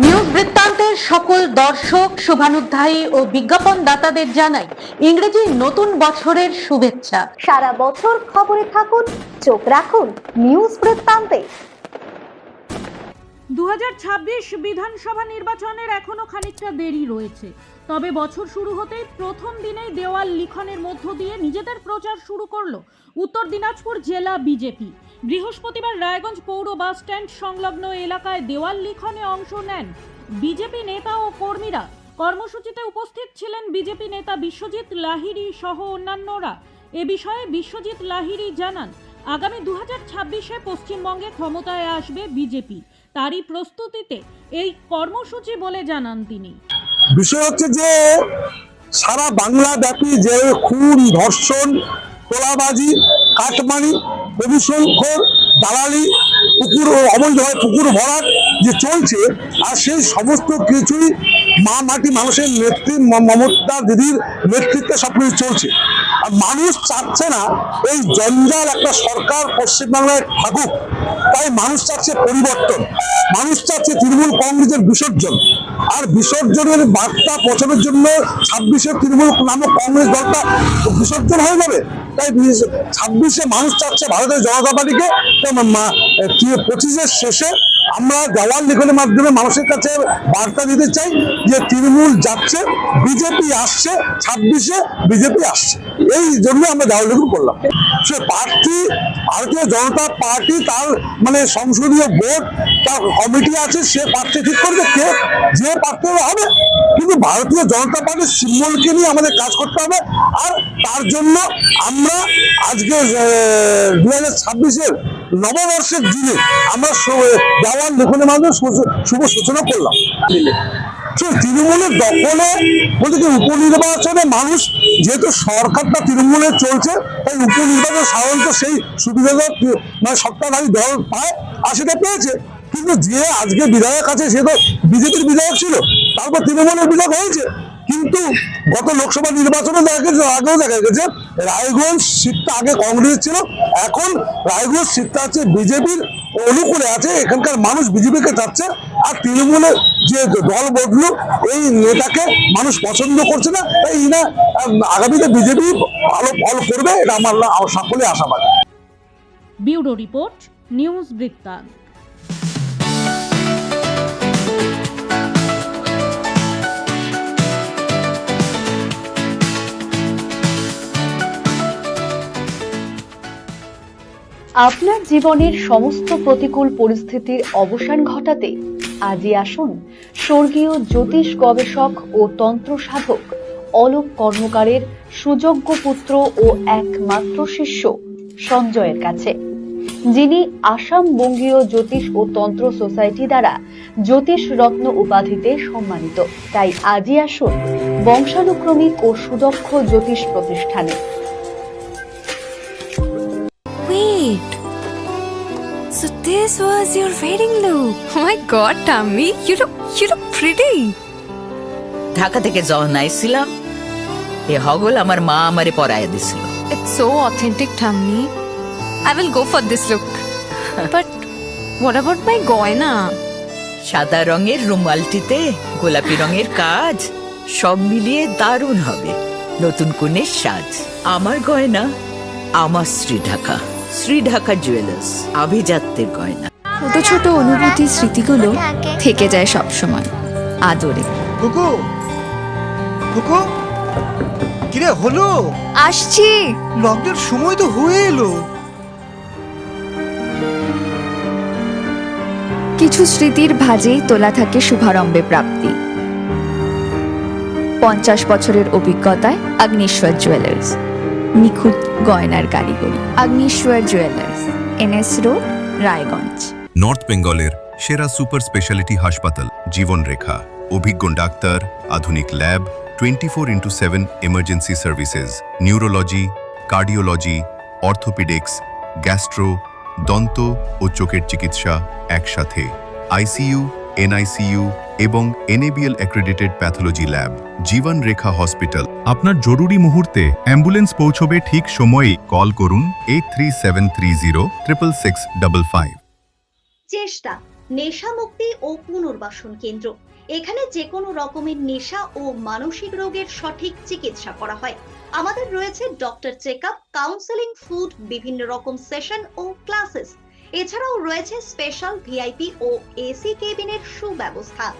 News বৃত্তান্তের সকল দর্শক, শুভানুধ্যায়ী ও বিজ্ঞাপন দাতাদের জানাই ইংরেজি নতুন বছরের শুভেচ্ছা। সারা বছর খবরে থাকুন, চোখ রাখুন নিউজ বৃত্তান্তে। 2026 বিধানসভা নির্বাচনের এখনো খানিকটা দেরি রয়েছে, তবে বছর শুরু হতেই প্রথম দিনেই দেওয়াল লিখনের মধ্য দিয়ে নিজেদের প্রচার শুরু করলো উত্তর দিনাজপুর জেলা বিজেপি। বৃহস্পতিবার রায়গঞ্জ পৌর বাস স্ট্যান্ড সংলগ্ন এলাকায় দেওয়াল লিখনে অংশ নেন বিজেপি নেতা ও কর্মীরা। কর্মসূচিতে উপস্থিত ছিলেন বিজেপি নেতা বিশ্বজিৎ লাহিড়ী সহ অন্যান্যরা। এ বিষয়ে বিশ্বজিৎ লাহিড়ী জানান, আগামী 2026-এ পশ্চিমবঙ্গে ক্ষমতায় আসবে বিজেপি, তারই প্রস্তুতিতে এই কর্মসূচি বলে জানান তিনি। বিষয় হচ্ছে যে সারা বাংলা ব্যাপী যে খুন, ধর্ষণ, তোলাবাজি, কাটমানি, প্রদূষণখোর, দালালি, পুকুর অবৈধভাবে পুকুর ভরাট যে চলছে, আর সেই সমস্ত কিছুই মা মাটি মানুষের নেত্রী মমতা দিদির নেতৃত্বে সবকিছু চলছে। আর মানুষ চাচ্ছে না এই জঞ্জাল একটা সরকার পশ্চিমবাংলায় থাকুক, তাই মানুষ চাচ্ছে পরিবর্তন, মানুষ চাচ্ছে তৃণমূল কংগ্রেসের বিসর্জন। আর বিসর্জনের বার্তা পৌঁছানোর জন্য 26-এ তৃণমূল নামক কংগ্রেস দলটা বিসর্জন হয়ে যাবে। তাই 26-এ মানুষ চাচ্ছে ভারতীয় জনতা পার্টিকে। 25-এর শেষে আমরা দেওয়াল লিখনের মাধ্যমে মানুষের কাছে বার্তা দিতে চাই যে তৃণমূল যাচ্ছে, বিজেপি আসছে, 26-এ বিজেপি আসছে। এই জন্য আমরা দেওয়াল লিখন করলাম। সে প্রার্থী ভারতীয় জনতা পার্টি, তার সংসদীয় বোর্ড, তার কমিটি আছে, সে প্রার্থী ঠিক করবে কে যে প্রার্থী হবে। কিন্তু ভারতীয় জনতা পার্টির সিম্বলকে নিয়ে আমাদের কাজ করতে হবে। আর তার জন্য আমরা আজকে 2026-এর নববর্ষের দিনে আমরা দেওয়াল লিখনের মাধ্যমে শুভ সূচনা করলাম। তৃণমূলের দখলে বলতে কি, উপনির্বাচনে মানুষ যেহেতু সরকারটা তৃণমূলের চলছে, তাই উপনির্বাচন সাধারণত সেই সুবিধাজনক সত্তাধারী দল পায়, আর সেটা পেয়েছে। কিন্তু যে আজকে বিধায়ক আছে সে তো বিজেপির বিধায়ক ছিল, তারপর তৃণমূলের বিধায়ক হয়েছে। কিন্তু গত লোকসভা নির্বাচনে আগেও দেখা গেছে রায়গঞ্জ সিটটা আগে কংগ্রেস ছিল, এখন রায়গঞ্জ সিটটা আছে বিজেপির অনুকূলে আছে। এখানকার মানুষ বিজেপিকে চাচ্ছে, আর তৃণমূলের যে দল বদলু এই নেতাকে মানুষ পছন্দ করছে না। তাই না আগামীতে বিজেপি ভালো ফল করবে, এটা আমার সকলে আশাবাদ। ব্যুরো রিপোর্ট, নিউজ বৃত্তান্ত। আপনার জীবনের সমস্ত প্রতিকূল পরিস্থিতির অবসান ঘটাতে আজই আসুন স্বর্গীয় জ্যোতিষ গবেষক ও তন্ত্র সাধক অলোক কর্মকারের সুযোগ্য পুত্র ও একমাত্র শিষ্য সঞ্জয়ের কাছে, যিনি আসাম বঙ্গীয় জ্যোতিষ ও তন্ত্র সোসাইটি দ্বারা জ্যোতিষ রত্ন উপাধিতে সম্মানিত। তাই আজই আসুন বংশানুক্রমিক ও সুদক্ষ জ্যোতিষ প্রতিষ্ঠানে। So this was your wedding look. Oh my god, Tammy, you look pretty. Dhaka থেকে যখন আইছিলাম, এ হগল আমার মা আমারে পরায় দিছিল। It's so authentic, Tammy. I will go for this look. But what about my goina? সাদা রঙের রুমালটিতে গোলাপি রঙের কাজ, সব মিলিয়ে দারুণ হবে নতুন কনের সাজ। আমার গয়না আমার শ্রী ঢাকা জুয়েলার্স, আভিজাত্যের গয়না। ছোট ছোট অনুভূতি, স্মৃতিগুলো থেকে যায় সব সময় আদরে। কুকু কুকু, কিরে হলো? আসছি। লকডাউন সময় তো হয়ে এলো। কিছু স্মৃতির ভাজেই তোলা থাকে শুভারম্ভে প্রাপ্তি। 50 বছরের অভিজ্ঞতায় অগ্নিশ্বর জুয়েলার্স, নিখুঁত গয়নার কারিগরি। Agnishwar jewellers, NS road, Raiganj. North বেঙ্গলের সেরা সুপার স্পেশালিটি হাসপাতাল জীবনরেখা, অভিজ্ঞ ডাক্তার, আধুনিক lab, 24x7 emergency services, neurology, cardiology, orthopaedics, gastro, দন্ত ও চোখের চিকিৎসা একসাথে, ICU, NICU এবং NABL অ্যাক্রেডিটেড প্যাথোলজি ল্যাব। জীবন রেখা হসপিটাল। আপনার জরুরি মুহূর্তে অ্যাম্বুলেন্স পৌঁছবে ঠিক সময়ে। কল করুন 83730 66655। চেষ্টা নেশা মুক্তি ও পুনর্বাসন কেন্দ্র। এখানে যে কোনো রকমের নেশা ও মানসিক রোগের সঠিক চিকিৎসা করা হয়। আমাদের রয়েছে ডক্টর চেকআপ, কাউন্সেলিং, ফুড, বিভিন্ন রকম সেশন ও ক্লাসেস। এছাড়াও রয়েছে স্পেশাল ভিআইপি ও এসি কেবিনের সুব্যবস্থা।